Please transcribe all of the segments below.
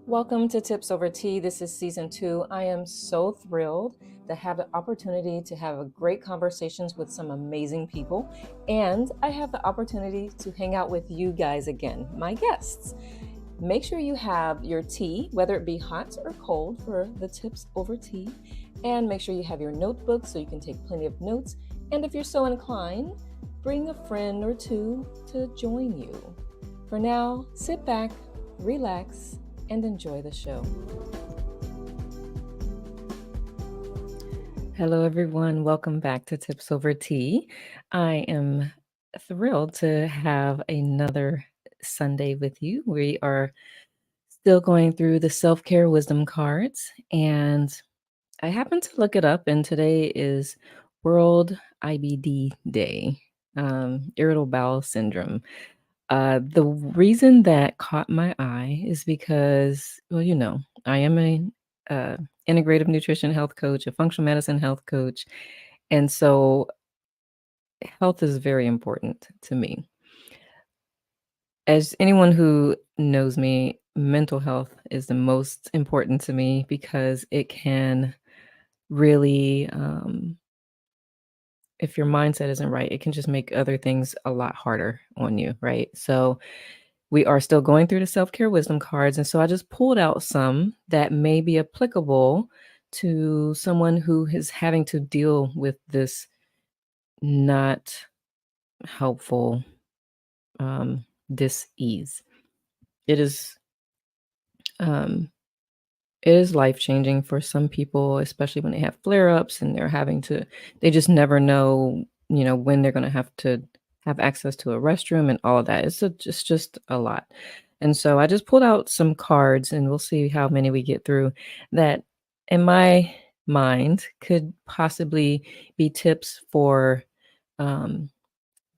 Welcome to Tips Over Tea. This is season 2. I am so thrilled to have the opportunity to have a great conversations with some amazing people. And I have the opportunity to hang out with you guys again, my guests. Make sure you have your tea, whether it be hot or cold, for the Tips Over Tea. And make sure you have your notebook so you can take plenty of notes. And if you're so inclined, bring a friend or two to join you. For now, sit back, relax, and enjoy the show. Hello, everyone. Welcome back to Tips Over Tea. I am thrilled to have another Sunday with you. We are still going through the self-care wisdom cards, and I happened to look it up, and today is World IBD Day, irritable bowel syndrome. The reason that caught my eye is because, well, I am a integrative nutrition health coach, a functional medicine health coach, and so health is very important to me. As anyone who knows me, mental health is the most important to me because it can really, if your mindset isn't right, it can just make other things a lot harder on you, right? So we are still going through the self-care wisdom cards, and so I just pulled out some that may be applicable to someone who is having to deal with this not helpful dis-ease. It is um, it is life-changing for some people, especially when they have flare-ups and they just never know, when they're gonna have to have access to a restroom and all of that. It's just a lot. And so I just pulled out some cards, and we'll see how many we get through, that in my mind could possibly be tips for um,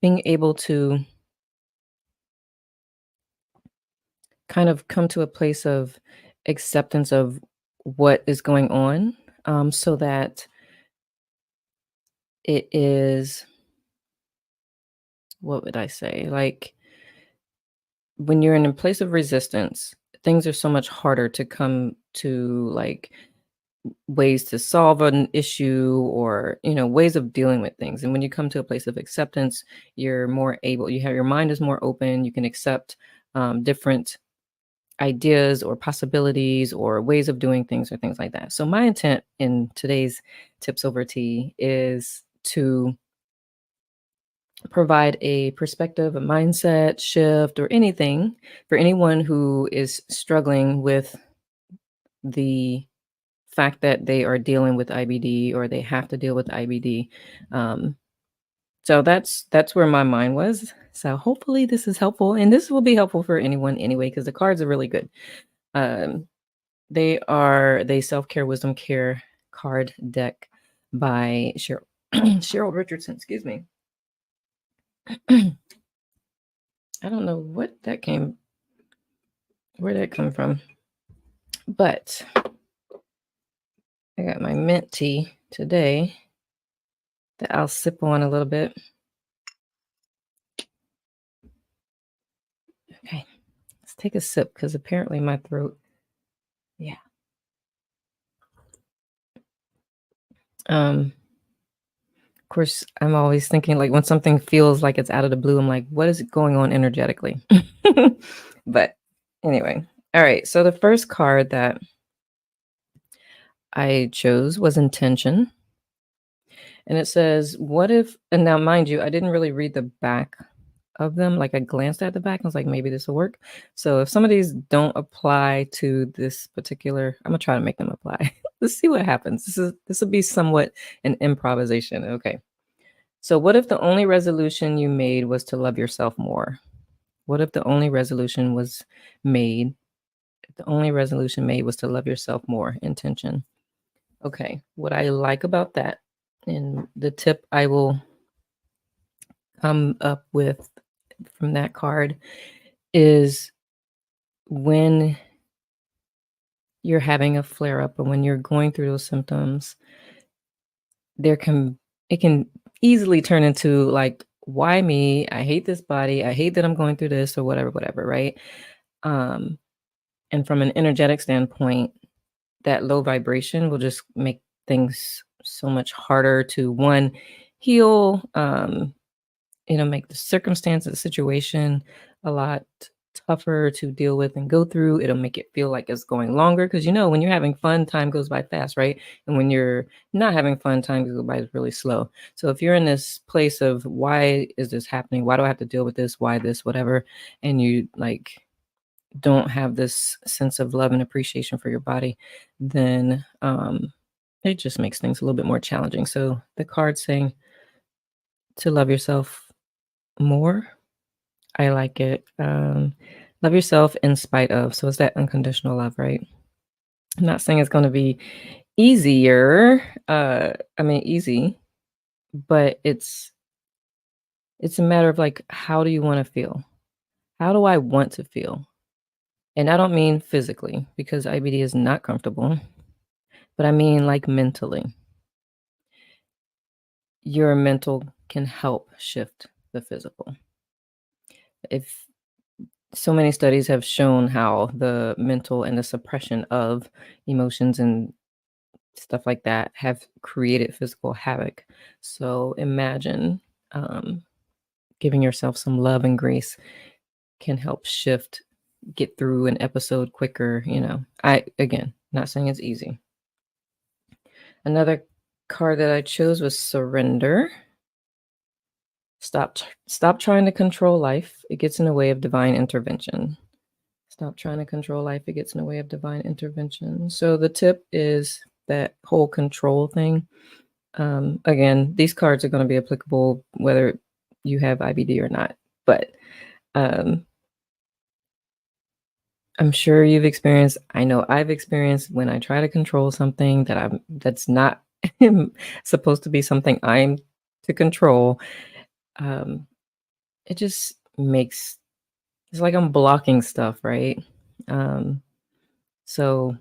being able to kind of come to a place of acceptance of what is going on, so that it is, what would I say? Like, when you're in a place of resistance, things are so much harder to come to, like, ways to solve an issue, or ways of dealing with things. And when you come to a place of acceptance, you're more able, your mind is more open, you can accept different ideas or possibilities or ways of doing things or things like that. So my intent in today's Tips Over Tea is to provide a perspective, a mindset shift, or anything for anyone who is struggling with the fact that they are dealing with IBD, or they have to deal with IBD. So that's where my mind was. So hopefully this is helpful, and this will be helpful for anyone anyway, because the cards are really good. They are the Self-Care Wisdom Care card deck by Cheryl Cheryl Richardson. Excuse me. I don't know where that come from, but I got my mint tea today that I'll sip on a little bit. Okay, let's take a sip, because apparently my throat, yeah. Of course, I'm always thinking, like, when something feels like it's out of the blue, I'm like, what is going on energetically? But anyway, all right. So the first card that I chose was intention. And it says, what if, and now mind you, I didn't really read the back of them. Like, I glanced at the back and was like, maybe this will work. So if some of these don't apply to this particular, I'm gonna try to make them apply. Let's see what happens. This will be somewhat an improvisation. Okay. So what if the only resolution you made was to love yourself more? What if the only resolution made was to love yourself more? Intention. Okay. What I like about that, and the tip I will come up with from that card, is when you're having a flare up, or when you're going through those symptoms, it can easily turn into, like, why me? I hate this body. I hate that I'm going through this, or whatever, right? And from an energetic standpoint, that low vibration will just make things so much harder to, one, heal, make the circumstance of the situation a lot tougher to deal with and go through. It'll make it feel like it's going longer because, when you're having fun, time goes by fast, right? And when you're not having fun, time goes by really slow. So if you're in this place of, why is this happening? Why do I have to deal with this? Why this, whatever? And you don't have this sense of love and appreciation for your body, then it just makes things a little bit more challenging. So the card saying to love yourself more, I like it. Love yourself in spite of. So it's that unconditional love, right? I'm not saying it's going to be easier. Easy, but it's a matter of how do you want to feel? How do I want to feel? And I don't mean physically, because IBD is not comfortable, but I mean mentally. Your mental can help shift the physical. If so many studies have shown how the mental and the suppression of emotions and stuff like that have created physical havoc. So imagine giving yourself some love and grace can help get through an episode quicker. Again, not saying it's easy. Another card that I chose was surrender. Stop trying to control life. It gets in the way of divine intervention. Stop trying to control life. It gets in the way of divine intervention. So the tip is that whole control thing. Again, these cards are going to be applicable whether you have IBD or not. But I'm sure you've experienced, I know I've experienced, when I try to control something that's not supposed to be something I'm to control. It just it's like I'm blocking stuff, right? So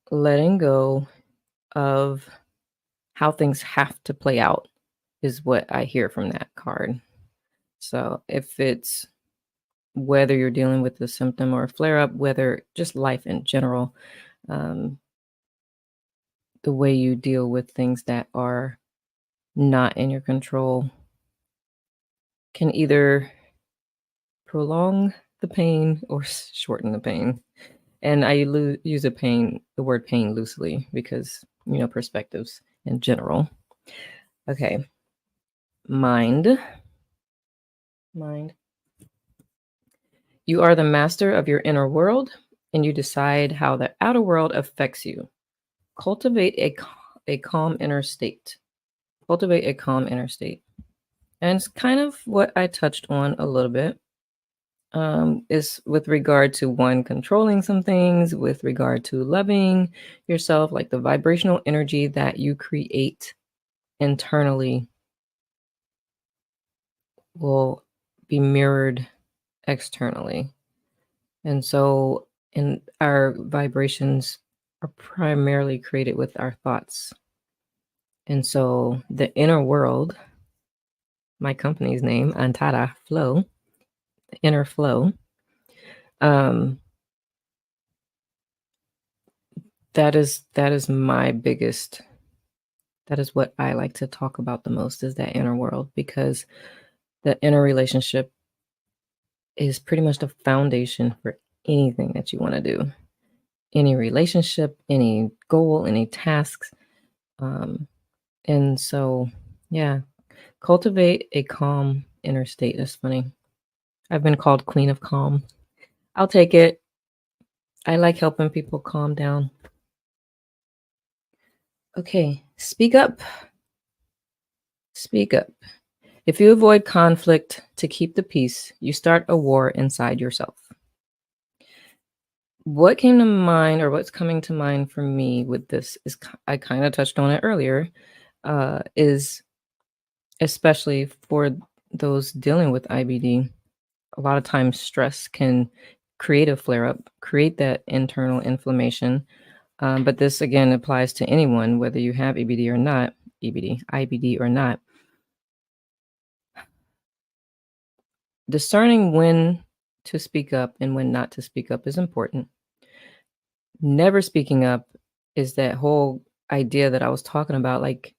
letting go of how things have to play out is what I hear from that card. So if it's whether you're dealing with a symptom or a flare up, whether just life in general, um, the way you deal with things that are not in your control can either prolong the pain or shorten the pain. And I use the word pain loosely because, perspectives in general. Okay. Mind. You are the master of your inner world, and you decide how the outer world affects you. Cultivate a calm inner state. Cultivate a calm inner state. And it's kind of what I touched on a little bit. Is with regard to, one, controlling some things, with regard to loving yourself, like the vibrational energy that you create internally will be mirrored externally. And so, in our vibrations are primarily created with our thoughts. And so the inner world, my company's name, Antara Flow, the inner flow, that is my biggest, that is what I like to talk about the most, is that inner world, because the inner relationship is pretty much the foundation for anything that you want to do. Any relationship, any goal, any tasks. And so, yeah, cultivate a calm inner state. That's funny. I've been called Queen of Calm. I'll take it. I like helping people calm down. Okay, speak up. Speak up. If you avoid conflict to keep the peace, you start a war inside yourself. What came to mind, or what's coming to mind for me with this, is I kind of touched on it earlier, is especially for those dealing with IBD, a lot of times stress can create a flare up, create that internal inflammation. But this again applies to anyone, whether you have IBD or not. Discerning when to speak up and when not to speak up is important. Never speaking up is that whole idea that I was talking about, like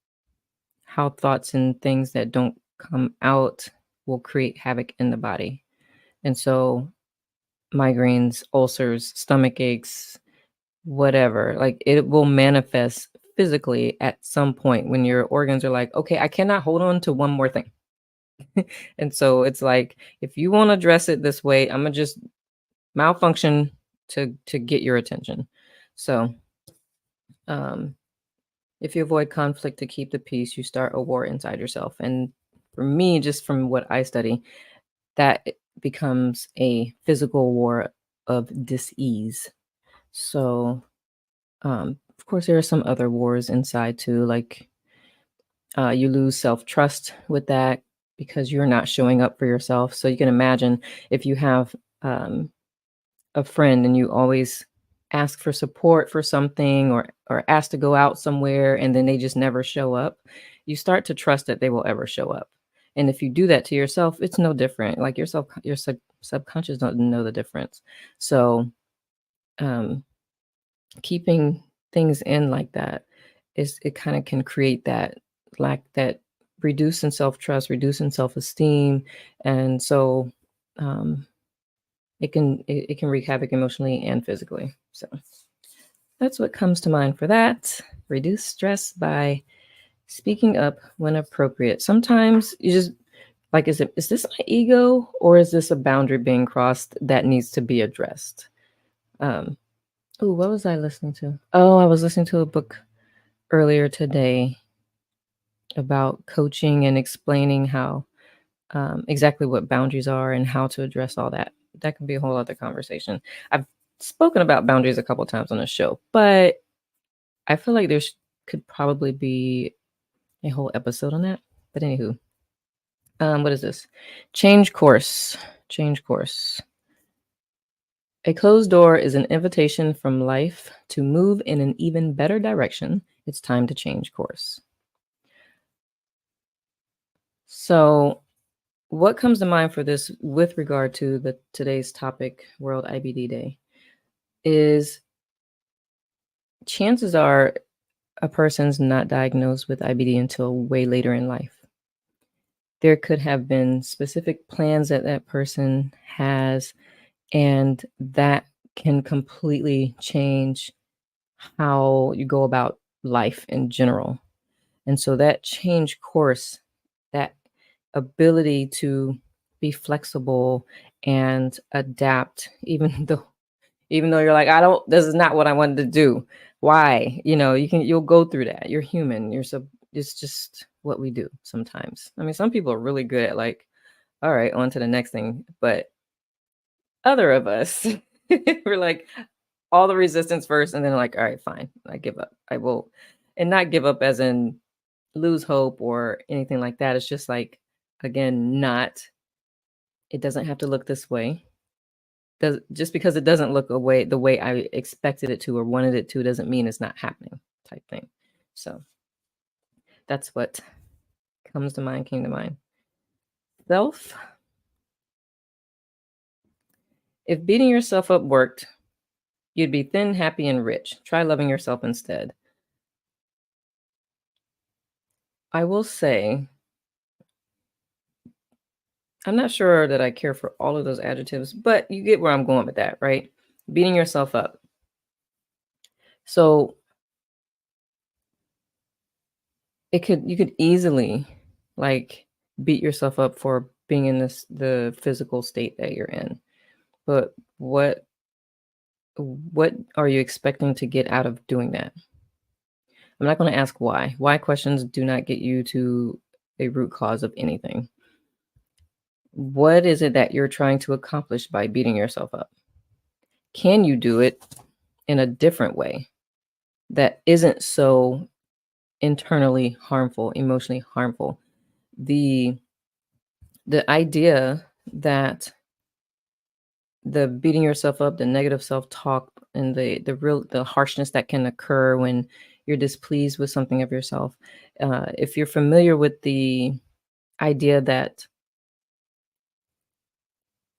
how thoughts and things that don't come out will create havoc in the body. And so migraines, ulcers, stomach aches, whatever, like it will manifest physically at some point when your organs are like, okay, I cannot hold on to one more thing. And so it's like, if you want to address it this way, I'm gonna just malfunction to get your attention. So um if you avoid conflict to keep the peace, you start a war inside yourself. And for me, just from what I study, that becomes a physical war of dis-ease. So of course there are some other wars inside too, like you lose self-trust with that because you're not showing up for yourself. So you can imagine if you have um, a friend and you always ask for support for something or ask to go out somewhere and then they just never show up, you start to trust that they will ever show up. And if you do that to yourself, it's no different. Like your subconscious doesn't know the difference. So um, keeping things in like that is, it kind of can create that lack, that reduce in self-trust, reduce in self-esteem. And so um, it can wreak havoc emotionally and physically. So that's what comes to mind for that. Reduce stress by speaking up when appropriate. Sometimes you just like, is this my ego or is this a boundary being crossed that needs to be addressed? Oh, what was I listening to? Oh, I was listening to a book earlier today about coaching and explaining how exactly what boundaries are and how to address all that. That can be a whole other conversation. I've spoken about boundaries a couple times on the show, but I feel like could probably be a whole episode on that. But anywho, what is this? Change course. Change course. A closed door is an invitation from life to move in an even better direction. It's time to change course. So what comes to mind for this with regard to today's topic, World IBD Day, is chances are a person's not diagnosed with IBD until way later in life. There could have been specific plans that that person has, and that can completely change how you go about life in general. And so that change course, that ability to be flexible and adapt, even though you're like, this is not what I wanted to do. Why? You'll go through that. You're human. It's just what we do sometimes. I mean, some people are really good at like, all right, on to the next thing. But other of us, we're like all the resistance first, and then like, all right, fine, I give up. I will, and not give up as in lose hope or anything like that. It's just like, again, it doesn't have to look this way. Just because it doesn't look the way I expected it to or wanted it to doesn't mean it's not happening, type thing. So that's what came to mind. Self. If beating yourself up worked, you'd be thin, happy, and rich. Try loving yourself instead. I will say, I'm not sure that I care for all of those adjectives, but you get where I'm going with that, right? Beating yourself up. So you could easily like beat yourself up for being in the physical state that you're in. But what are you expecting to get out of doing that? I'm not going to ask why. Why questions do not get you to a root cause of anything. What is it that you're trying to accomplish by beating yourself up? Can you do it in a different way that isn't so internally harmful, emotionally harmful? The idea that the beating yourself up, the negative self-talk, and the harshness that can occur when you're displeased with something of yourself. If you're familiar with the idea that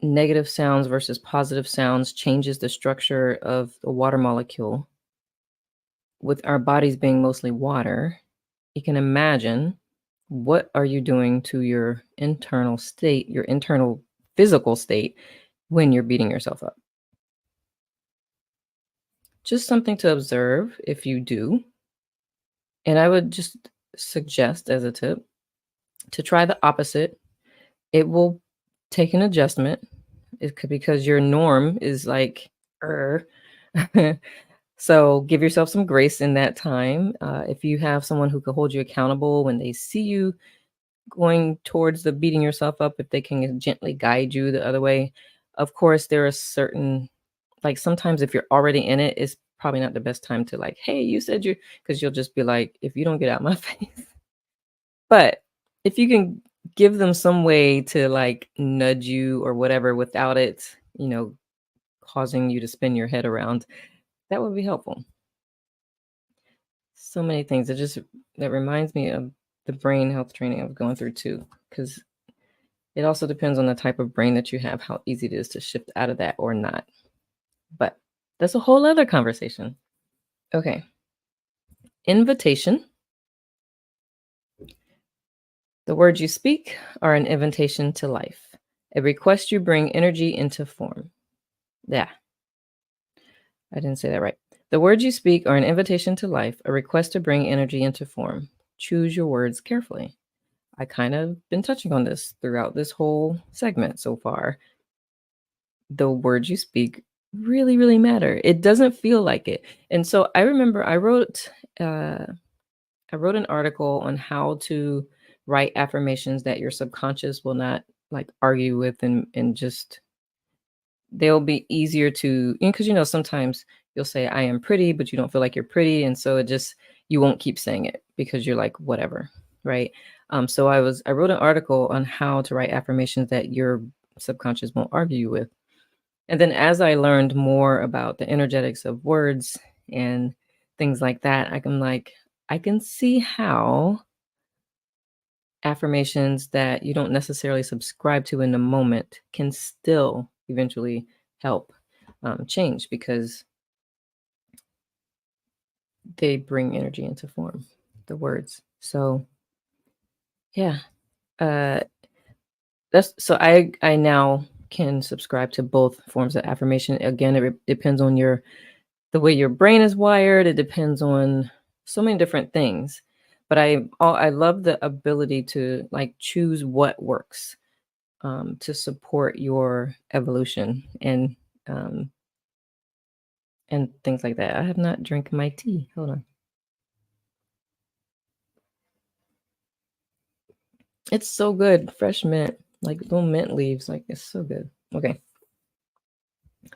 negative sounds versus positive sounds changes the structure of the water molecule. With our bodies being mostly water, you can imagine what are you doing to your internal state, your internal physical state when you're beating yourself up. Just something to observe if you do. And I would just suggest as a tip to try the opposite. It will take an adjustment. It could because your norm is like, er. So give yourself some grace in that time. If you have someone who can hold you accountable when they see you going towards the beating yourself up, if they can gently guide you the other way. Of course, there are certain, like sometimes if you're already in it, it's probably not the best time to like, hey, you said you, because you'll just be like, if you don't get out my face. But if you can give them some way to like nudge you or whatever without it, causing you to spin your head around, that would be helpful. So many things. That reminds me of the brain health training I was going through too, because it also depends on the type of brain that you have, how easy it is to shift out of that or not. But that's a whole other conversation. Okay. Invitation. The words you speak are an invitation to life, a request you bring energy into form. Yeah, I didn't say that right. The words you speak are an invitation to life, a request to bring energy into form. Choose your words carefully. I kind of been touching on this throughout this whole segment so far. The words you speak really, really matter. It doesn't feel like it. And so I remember I wrote an article on how to write affirmations that your subconscious will not like argue with and just they'll be easier to because sometimes you'll say I am pretty, but you don't feel like you're pretty. And so it just you won't keep saying it because you're like, whatever. Right. So I wrote an article on how to write affirmations that your subconscious won't argue with. And then as I learned more about the energetics of words and things like that, I can see how affirmations that you don't necessarily subscribe to in the moment can still eventually help change because they bring energy into form, the words. So yeah, uh, that's so I now can subscribe to both forms of affirmation. Again, depends on the way your brain is wired. It depends on so many different things. But I love the ability to like choose what works to support your evolution um, and things like that. I have not drank my tea. Hold on. It's so good. Fresh mint, like little mint leaves. Like it's so good. Okay.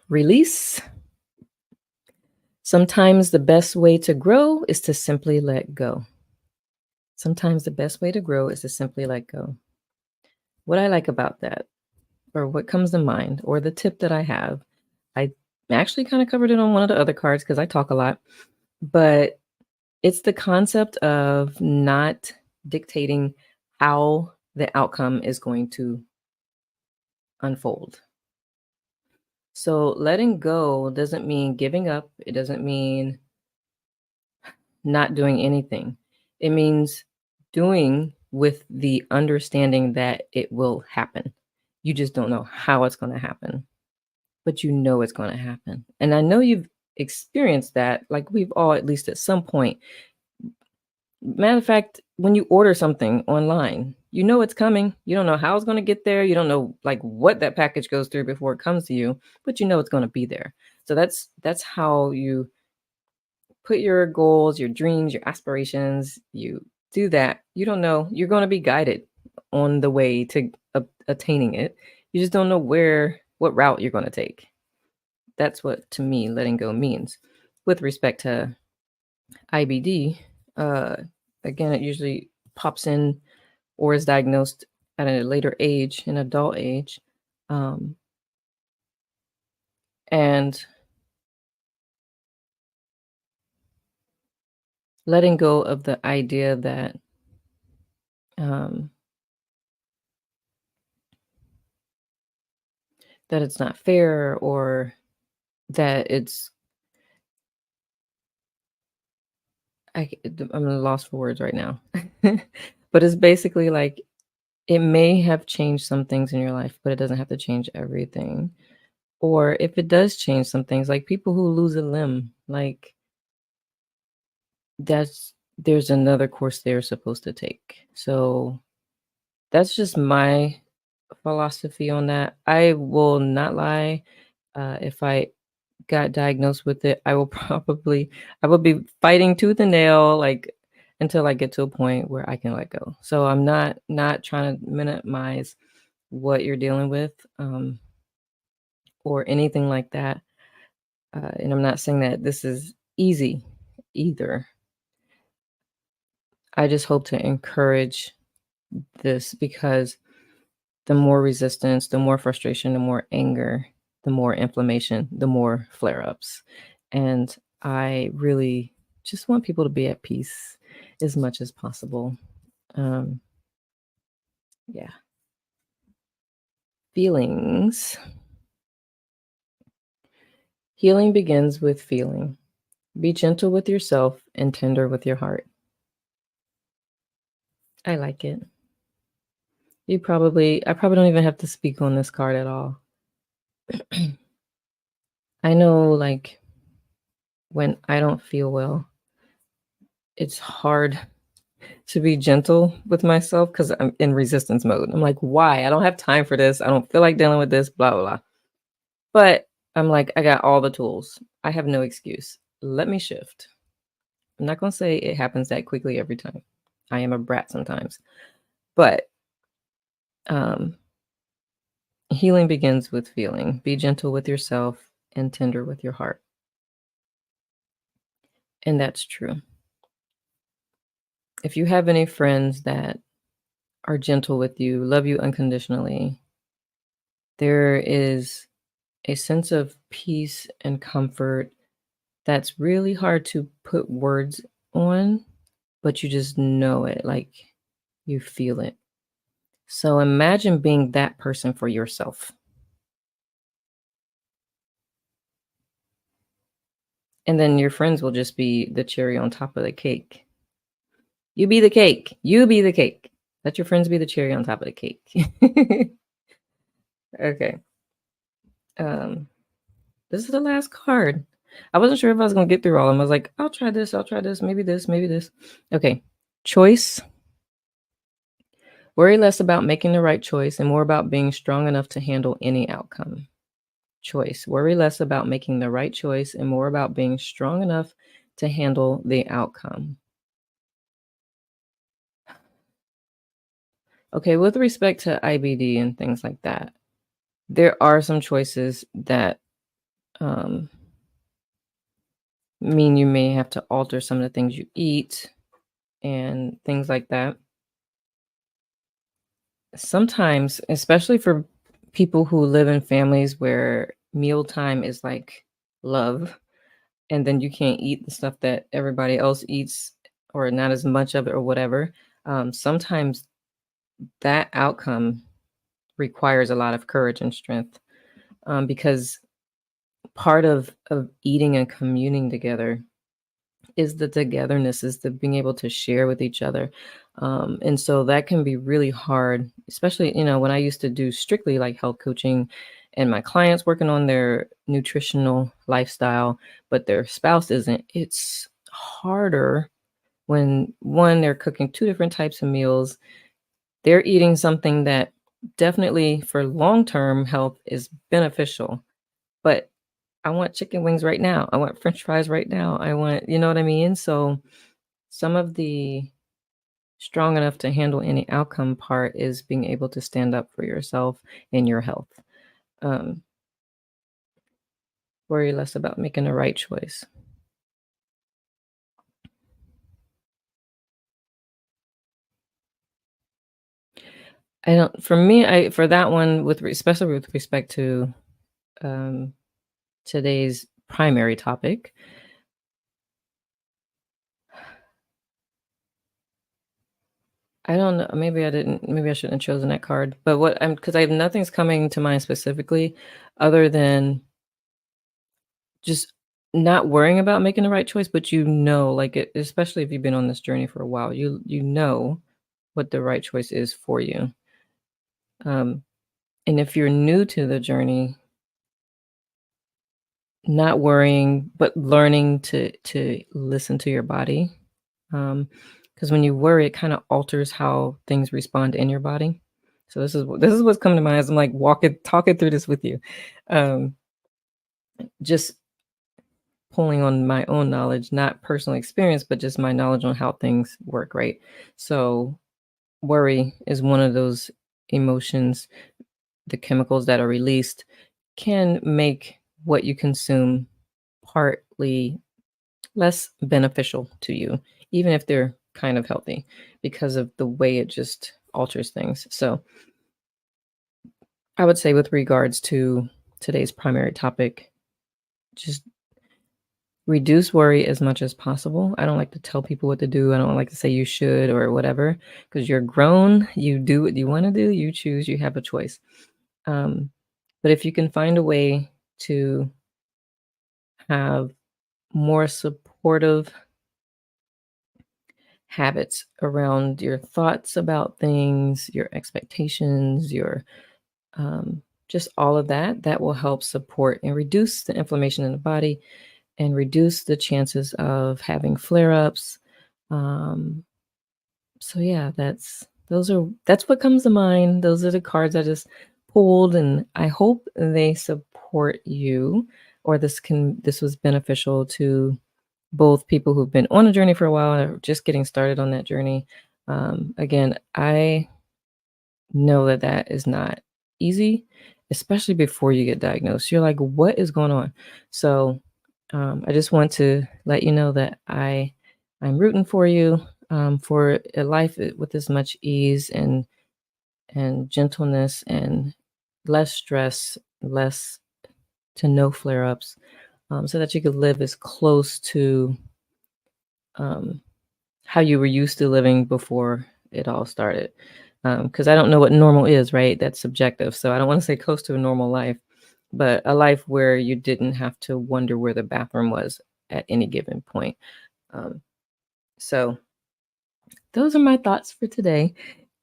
Release. Sometimes the best way to grow is to simply let go. Sometimes the best way to grow is to simply let go. What I like about that, or what comes to mind, or the tip that I have, I actually kind of covered it on one of the other cards because I talk a lot, but it's the concept of not dictating how the outcome is going to unfold. So letting go doesn't mean giving up. It doesn't mean not doing anything. It means doing with the understanding that it will happen. You just don't know how it's going to happen, but you know it's going to happen. And I know you've experienced that. Like we've all, at least at some point. Matter of fact, when you order something online, you know it's coming. You don't know how it's going to get there. You don't know like what that package goes through before it comes to you, but you know it's going to be there. So that's how you put your goals, your dreams, your aspirations, you do that. You don't know, you're going to be guided on the way to attaining it. You just don't know what route you're going to take. That's what to me letting go means. With respect to IBD, uh, again, it usually pops in or is diagnosed at a later age, an adult age. And letting go of the idea that um, that it's not fair or that it's I'm lost for words right now. But it's basically like it may have changed some things in your life, but it doesn't have to change everything. Or if it does change some things, like people who lose a limb, like there's another course they're supposed to take. So that's just my philosophy on that. I will not lie. If I got diagnosed with it, I will be fighting tooth and nail, like until I get to a point where I can let go. So I'm not trying to minimize what you're dealing with, or anything like that. And I'm not saying that this is easy either. I just hope to encourage this because the more resistance, the more frustration, the more anger, the more inflammation, the more flare ups. And I really just want people to be at peace as much as possible. Um, yeah. Feelings. Healing begins with feeling. Be gentle with yourself and tender with your heart. I like it. I probably don't even have to speak on this card at all. I know, like, when I don't feel well, it's hard to be gentle with myself because I'm in resistance mode. I'm like, why? I don't have time for this. I don't feel like dealing with this, blah, blah, blah. But I'm like, I got all the tools. I have no excuse. Let me shift. I'm not going to say it happens that quickly every time. I am a brat sometimes. But um, healing begins with feeling. Be gentle with yourself and tender with your heart. And that's true. If you have any friends that are gentle with you, love you unconditionally, there is a sense of peace and comfort that's really hard to put words on, but you just know it, like you feel it. So imagine being that person for yourself. And then your friends will just be the cherry on top of the cake. You be the cake. You be the cake. Let your friends be the cherry on top of the cake. Okay. Um, this is the last card. I wasn't sure if I was going to get through all of them. I was like, I'll try this, maybe this, maybe this. Okay. Choice. Worry less about making the right choice and more about being strong enough to handle any outcome. Choice. Worry less about making the right choice and more about being strong enough to handle the outcome. Okay, with respect to IBD and things like that, there are some choices that um, mean you may have to alter some of the things you eat and things like that. Sometimes, especially for people who live in families where mealtime is like love, and then you can't eat the stuff that everybody else eats or not as much of it or whatever. Sometimes that outcome requires a lot of courage and strength, because part of eating and communing together is the togetherness, is the being able to share with each other. And so that can be really hard, especially, when I used to do strictly like health coaching and my clients working on their nutritional lifestyle, but their spouse isn't. It's harder when one, they're cooking two different types of meals. They're eating something that definitely for long-term health is beneficial, but I want chicken wings right now. I want french fries right now. I want, you know what I mean? So some of the strong enough to handle any outcome part is being able to stand up for yourself and your health. Um, Worry less about making the right choice. I don't, for me, for that one, especially with respect to um, today's primary topic, I don't know. Maybe I shouldn't have chosen that card. But because I have nothing's coming to mind specifically other than just not worrying about making the right choice, but like it, especially if you've been on this journey for a while, you know what the right choice is for you. Um, and if you're new to the journey, not worrying, but learning to listen to your body. Because when you worry, it kind of alters how things respond in your body. So this is what's coming to mind as I'm like talking through this with you. Um, just pulling on my own knowledge, not personal experience, but just my knowledge on how things work, right? So worry is one of those emotions, the chemicals that are released can make what you consume partly less beneficial to you, even if they're kind of healthy, because of the way it just alters things. So I would say, with regards to today's primary topic, just reduce worry as much as possible. I don't like to tell people what to do. I don't like to say you should or whatever, because you're grown. You do what you want to do. You choose. You have a choice. Um, but if you can find a way to have more supportive habits around your thoughts about things, your expectations, your just all of that, that will help support and reduce the inflammation in the body and reduce the chances of having flare-ups. Um, so yeah, that's what comes to mind. Those are the cards I just pulled, and I hope they support you, or this was beneficial to both people who've been on a journey for a while and are just getting started on that journey. Again, I know that that is not easy, especially before you get diagnosed. You're like, what is going on? So I just want to let you know that I'm rooting for you, for a life with as much ease and gentleness and less stress, less to no flare ups, so that you could live as close to um, how you were used to living before it all started. Because I don't know what normal is, right? That's subjective. So I don't want to say close to a normal life, but a life where you didn't have to wonder where the bathroom was at any given point. Um, so those are my thoughts for today.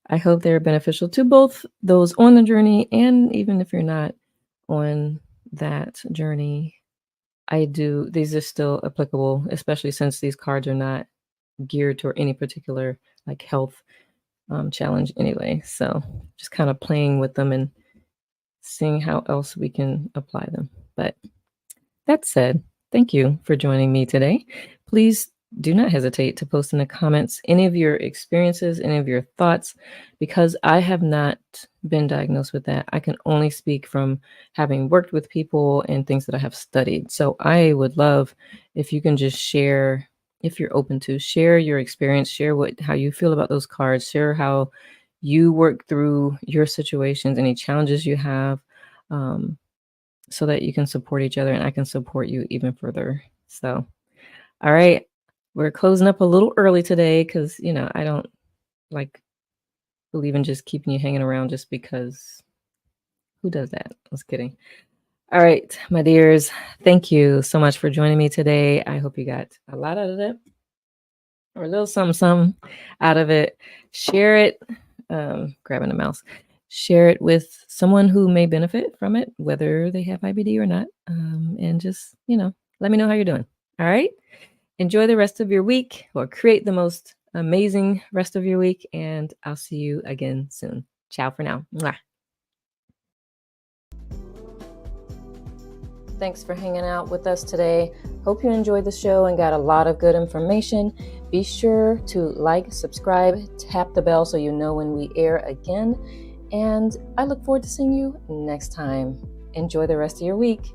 I hope they're beneficial to both those on the journey, and even if you're not on that journey, these are still applicable, especially since these cards are not geared toward any particular like health challenge anyway. So just kind of playing with them and seeing how else we can apply them. But that said, thank you for joining me today. Please do not hesitate to post in the comments any of your experiences, any of your thoughts, because I have not been diagnosed with that. I can only speak from having worked with people and things that I have studied. So I would love if you can just share, if you're open to share your experience, share how you feel about those cards, share how you work through your situations, any challenges you have. So that you can support each other and I can support you even further. So, all right, we're closing up a little early today because, I don't like believe in just keeping you hanging around just because who does that? I was kidding. All right, my dears, thank you so much for joining me today. I hope you got a lot out of it, or a little something out of it. Share it, grabbing a mouse. Share it with someone who may benefit from it, whether they have IBD or not. And just, let me know how you're doing. All right. Enjoy the rest of your week, or create the most amazing rest of your week. And I'll see you again soon. Ciao for now. Mwah. Thanks for hanging out with us today. Hope you enjoyed the show and got a lot of good information. Be sure to like, subscribe, tap the bell so you know when we air again. And I look forward to seeing you next time. Enjoy the rest of your week.